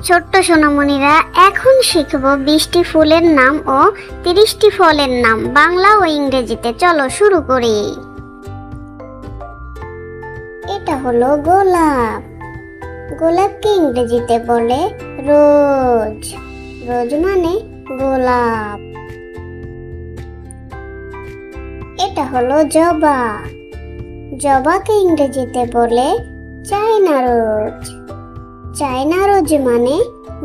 ছোট্ট সোনামণিরা, এখন শিখব 20টি ফুলের নাম ও 30টি ফলের নাম বাংলা ও ইংরেজিতে। চলো শুরু করি। এটা হলো গোলাপ। গোলাপকে ইংরেজিতে বলে রোজ। রোজ মানে গোলাপ। এটা হলো জবা। জবাকে ইংরেজিতে বলে চায়না রোজ। চায়না রোজ মানে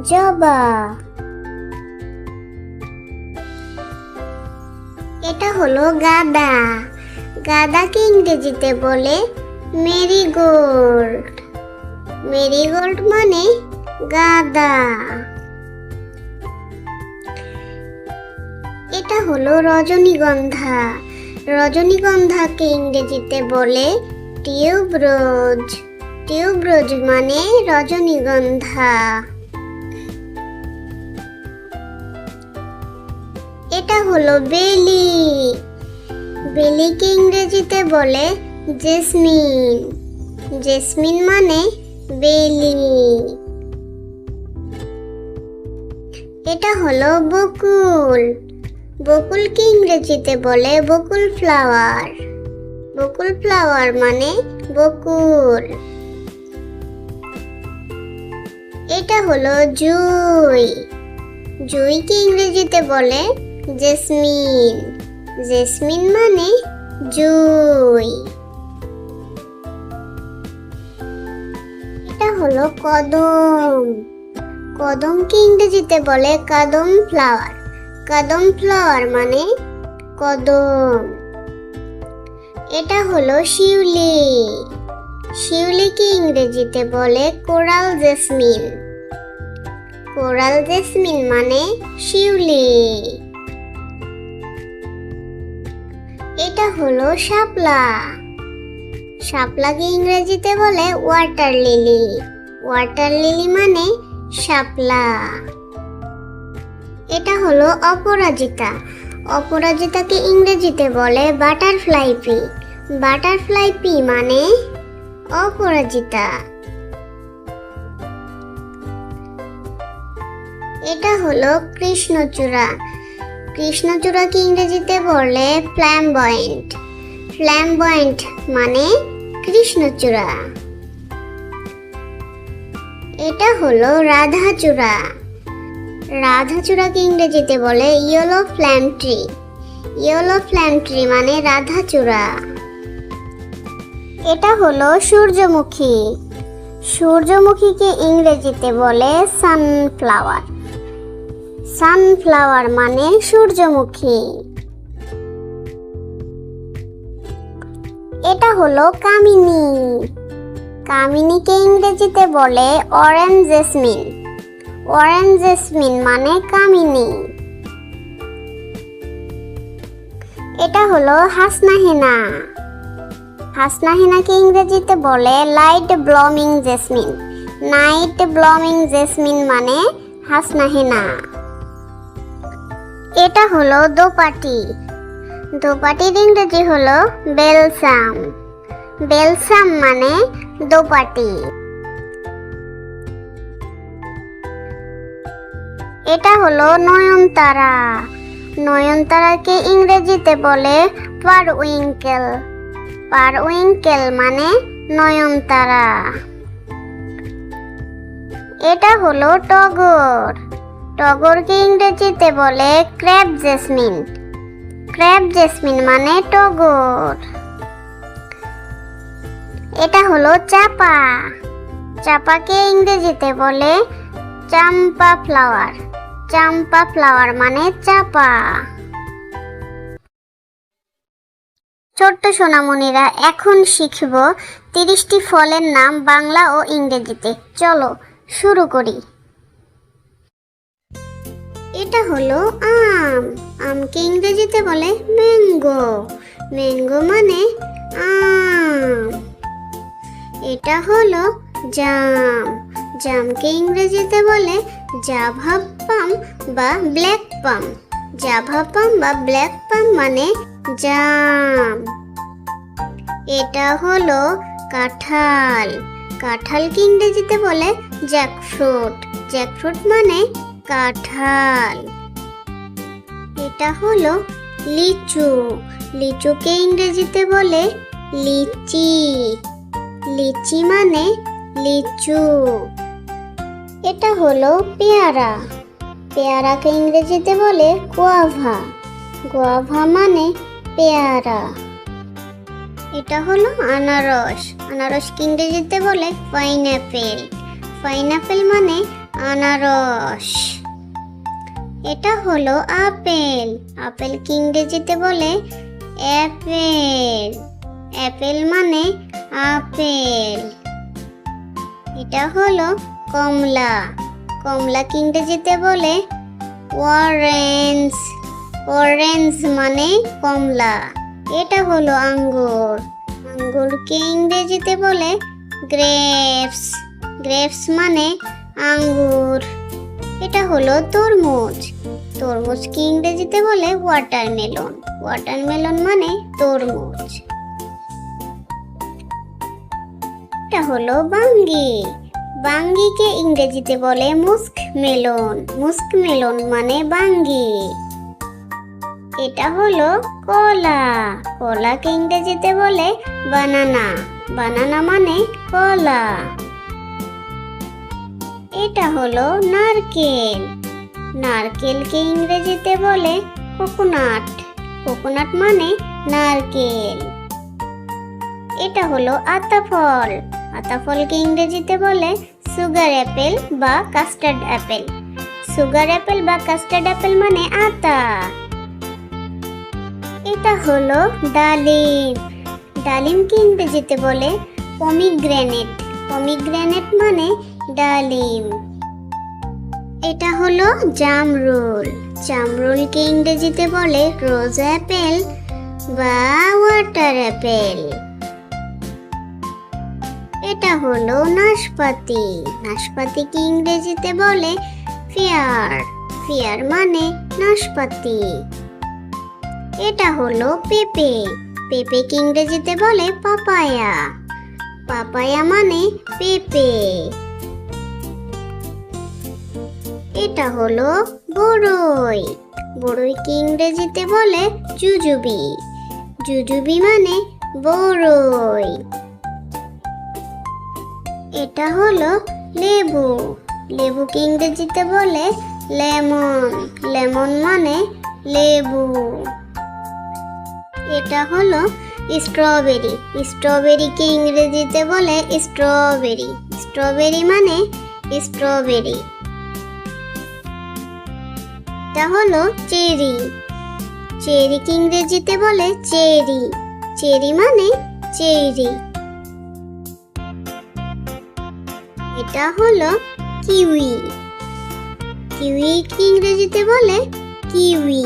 জবা। এটা হলো গাঁদা। গাঁদাকে ইংরেজিতে বলে মেরিগোল্ড। মেরিগোল্ড মানে গাঁদা। এটা হলো রজনীগন্ধা। রজনীগন্ধাকে ইংরেজিতে বলে টিউবরোজ। টিউবরোজ মানে রজনীগন্ধা। এটা হলো বেলি। বেলিকে ইংরেজিতে বলে জেসমিন। জেসমিন মানে বেলি। এটা হলো বকুল। বকুলকে ইংরেজিতে বলে বকুল ফ্লাওয়ার। বকুল ফ্লাওয়ার মানে বকুল। এটা হলো জুঁই। জুঁইকে ইংরেজিতে বলে জেসমিন। জেসমিন মানে জুঁই। এটা হলো কদম। কদমকে ইংরেজিতে বলে কদম ফ্লাওয়ার। কদম ফ্লাওয়ার মানে কদম। এটা হলো শিউলি। শিউলিকে ইংরেজিতে বলে কোরাল জেসমিন। কোরাল জেসমিন মানে শিউলি। এটা হলো শাপলা। শাপলাকে ইংরেজিতে বলে ওয়াটার লিলি। ওয়াটার লিলি মানে শাপলা। এটা হলো অপরাজিতা। অপরাজিতাকে ইংরেজিতে বলে বাটারফ্লাই পি। বাটারফ্লাই পি মানে অপরাজিতা। এটা হলো কৃষ্ণচূড়া। কৃষ্ণচূড়াকে ইংরেজিতে বলে ফ্ল্যামবয়েন্ট। ফ্ল্যামবয়েন্ট মানে কৃষ্ণচূড়া। এটা হলো রাধাচূড়া। রাধাচূড়াকে ইংরেজিতে বলে yellow flame tree. Yellow flame tree মানে রাধাচূড়া। এটা হলো সূর্যমুখী। সূর্যমুখীকে ইংরেজিতে বলে সানফ্লাওয়ার। সানফ্লাওয়ার মানে সূর্যমুখী। এটা হলো কামিনী। কামিনীকে ইংরেজিতে বলে অরেঞ্জ জেসমিন। অরেঞ্জ জেসমিন মানে কামিনী। এটা হলো হাসনাহেনা। হাসনাহেনাকে ইংরেজিতে বলে লাইট ব্লমিং জেসমিন। নাইট ব্লমিং জেসমিন মানে হাসনাহেনা। এটা হলো দোপাটি। দোপাটির ইংরেজি হলো বেলসাম। বেলসাম মানে দোপাটি। এটা হলো নয়নতারা। নয়নতারাকে ইংরেজিতে বলে পারউইঙ্কেল। পারউইঙ্কেল মানে নয়নতারা। এটা হলো টগর। টগরকে ইংরেজিতে বলে ক্রেপ জেসমিন। ক্রেপ জেসমিন মানে টগর। এটা হলো চাপা। চাপাকে ইংরেজিতে বলে চাম্পা ফ্লাওয়ার। চাম্পা ফ্লাওয়ার মানে চাপা। ছোট্ট সোনামণিরা, এখন শিখব 30টি ফলের নাম বাংলা ও ইংরেজিতে। চলো শুরু করি। এটা হলো আম। আমকে ইংরেজিতে বলে ম্যাঙ্গো। ম্যাঙ্গো মানে আম। এটা হলো জাম। জামকে ইংরেজিতে বলে জাভা পাম বা ব্ল্যাক পাম। জাভা পাম বা ব্ল্যাক পাম মানে জাম। এটা হলো কাঁঠাল। কাঁঠালকে ইংরেজিতে বলে জ্যাকফ্রুট। জ্যাকফ্রুট মানে কাঁঠাল। এটা হলো লিচু। লিচুকে ইংরেজিতে বলে লিচি। লিচি মানে লিচু। এটা হলো পেয়ারা। পেয়ারাকে ইংরেজিতে বলে গুয়াভা। গুয়াভা মানে পেয়ারা। এটা হলো আনারস। আনারসকে ইংরেজিতে বলে পাইনঅ্যাপেল। পাইনঅ্যাপেল মানে আনারস। এটা হলো আপেল। আপেলকে ইংরেজিতে বলে অ্যাপেল। অ্যাপেল মানে আপেল। এটা হলো কমলা। কমলাকে ইংরেজিতে বলে অরেঞ্জ। অরেঞ্জ মানে কমলা। এটা হলো আঙ্গুর। আঙ্গুরকে ইংরেজিতে বলে গ্রেপস। গ্রেপস মানে আঙ্গুর। এটা হলো তরমুজ। তরমুজকে ইংরেজিতে বলে ওয়াটারমেলন। ওয়াটারমেলন মানে তরমুজ। এটা হলো বাঙ্গি। বাঙ্গিকে ইংরেজিতে বলে মুস্কমেলন। মুস্কমেলন মানে বাঙ্গি। এটা হলো কলা। কলাকে ইংরেজিতে বলে বানানা। বানানা মানে কলা। এটা হলো নারকেল। নারকেলকে ইংরেজিতে বলে কোকোনাট। কোকোনাট মানে নারকেল। এটা হলো আতাফল। আতাফলকে ইংরেজিতে বলে সুগার অ্যাপেল বা কাস্টার্ড অ্যাপেল। সুগার অ্যাপেল বা কাস্টার্ড অ্যাপেল মানে আতা। এটা হলো ডালিম। ডালিমকে ইংরেজিতে বলে পমিগ্রেনেট। পমিগ্রেনেট মানে ডালিম। এটা হলো জামরুল। জামরুলকে ইংরেজিতে বলে রোজ অ্যাপেল বা ওয়াটার অ্যাপেল। এটা হলো নাশপাতি। নাশপাতিকে ইংরেজিতে বলে ফিয়ার। ফিয়ার মানে নাশপাতি। এটা হলো পেঁপে। পেঁপেকে ইংরেজিতে বলে পাপায়া। পাপায়া মানে পেঁপে। এটা হলো বড়ই। বড়ইকে ইংরেজিতে বলে জুজুবি। জুজুবি মানে বড়ই। এটা হলো লেবু। লেবুকে ইংরেজিতে বলে লেমন। লেমন মানে লেবু। এটা হলো স্ট্রবেরি। স্ট্রবেরিকে ইংরেজিতে বলে স্ট্রবেরি। স্ট্রবেরি মানে স্ট্রবেরি। এটা হলো চেরি। চেরিকে ইংরেজিতে বলে চেরি। চেরি মানে চেরি। এটা হলো কিউই। কিউইকে ইংরেজিতে বলে কিউই।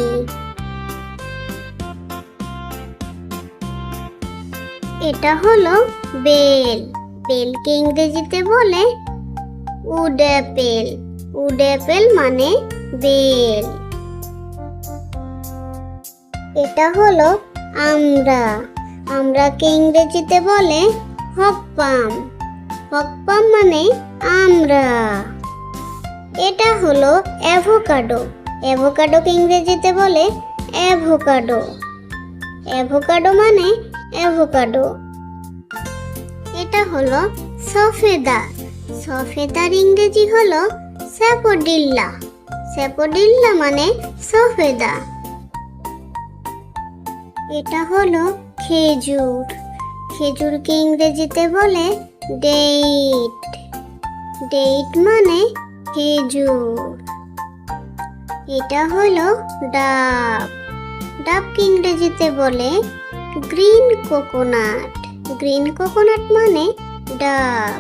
এটা হলো বেল। বেলকে ইংরেজিতে বলে উড অ্যাপেল। উড অ্যাপেল মানে বেল। এটা হলো আমড়া। আমড়াকে ইংরেজিতে বলে হকপাম। হকপাম মানে আমড়া। এটা হলো অ্যাভোকাডো। অ্যাভোকাডোকে ইংরেজিতে বলে অ্যাভোকাডো। অ্যাভোকাডো মানে অ্যাভোকাডো। এটা হলো সফেদা। সফেদার ইংরেজি হলো স্যাপোডিল্লা। স্যাপোডিল্লা মানে সফেদা। এটা হলো খেজুর। খেজুরকে ইংরেজিতে বলে ডেট। ডেট মানে খেজুর। এটা হলো ডাব। ডাবকে ইংরেজিতে বলে গ্রিন কোকোনাট। গ্রিন কোকোনাট মানে ডাব।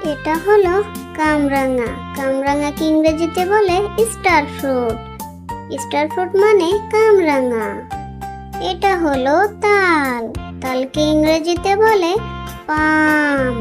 এটা হলো কামরাঙা। কামরাঙাকে ইংরেজিতে বলে স্টার ফ্রুট। স্টার ফ্রুট মানে কামরাঙা। এটা হলো তাল। তালকে ইংরেজিতে বলে পাম।